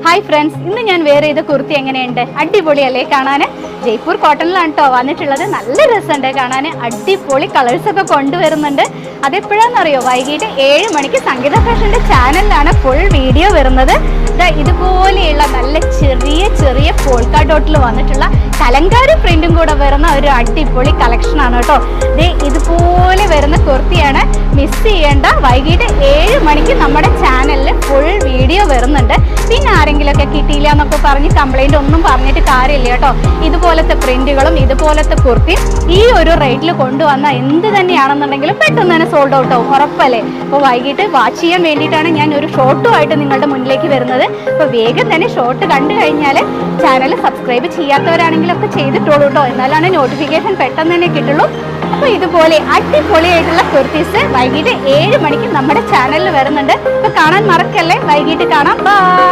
Hi friends, ഇന്ന് ഞാൻ വേറെ ചെയ്ത കുർത്തി എങ്ങനെയുണ്ട്? അടിപൊളിയല്ലേ കാണാൻ? ജയ്പൂർ കോട്ടണിലാണ് കേട്ടോ വന്നിട്ടുള്ളത്. നല്ല രസമുണ്ട് കാണാൻ. അടിപൊളി കളേഴ്സ് ഒക്കെ കൊണ്ടുവരുന്നുണ്ട്. അതെപ്പോഴാണെന്നറിയോ? വൈകിട്ട് 7 മണിക്ക് സംഗീത ഫാഷൻ്റെ ചാനലിലാണ് ഫുൾ വീഡിയോ വരുന്നത്. ഇതുപോലെയുള്ള നല്ല ചെറിയ ചെറിയ പോൾക്കാ ഡോട്ടിൽ വന്നിട്ടുള്ള കലങ്കാരി പ്രിന്റും കൂടെ വരുന്ന ഒരു അടിപൊളി കളക്ഷനാണ് കേട്ടോ. ഇതുപോലെ വരുന്ന കുർത്തിയാണ്. മിസ് ചെയ്യേണ്ട. വൈകിട്ട് 7 മണിക്ക് നമ്മുടെ ചാനലിൽ ഫുൾ വീഡിയോ വരുന്നുണ്ട്. പിന്നെ ആരെങ്കിലുമൊക്കെ കിട്ടിയില്ല എന്നൊക്കെ പറഞ്ഞ് കംപ്ലൈൻറ്റ് ഒന്നും പറഞ്ഞിട്ട് കാര്യമില്ല കേട്ടോ. ഇതുപോലത്തെ പ്രിന്റുകളും ഇതുപോലത്തെ കുർത്തിയും ഈ ഒരു റേറ്റിൽ കൊണ്ടുവന്ന എന്ത് തന്നെയാണെന്നുണ്ടെങ്കിലും പെട്ടെന്ന് തന്നെ സോൾഡ് ഔട്ട് ആവും, ഉറപ്പല്ലേ? അപ്പോൾ വൈകിട്ട് വാച്ച് ചെയ്യാൻ വേണ്ടിയിട്ടാണ് ഞാൻ ഒരു ഷോർട്ടുമായിട്ട് നിങ്ങളുടെ മുന്നിലേക്ക് വരുന്നത്. അപ്പോൾ വേഗം തന്നെ ഷോർട്ട് കണ്ടു കഴിഞ്ഞാൽ ചാനൽ സബ്സ്ക്രൈബ് ചെയ്യാത്തവരാണെങ്കിലൊക്കെ ചെയ്തിട്ടുള്ളൂ കേട്ടോ. എന്നാലാണ് നോട്ടിഫിക്കേഷൻ പെട്ടെന്ന് തന്നെ കിട്ടുള്ളൂ. അപ്പോൾ ഇതുപോലെ അടിപൊളിയായിട്ടുള്ള കുർത്തീസ് വൈകിട്ട് 7 മണിക്ക് നമ്മുടെ ചാനലിൽ വരുന്നുണ്ട്. അപ്പോൾ കാണാൻ മറക്കല്ലേ. വൈകിട്ട് കാണാം. ബൈ.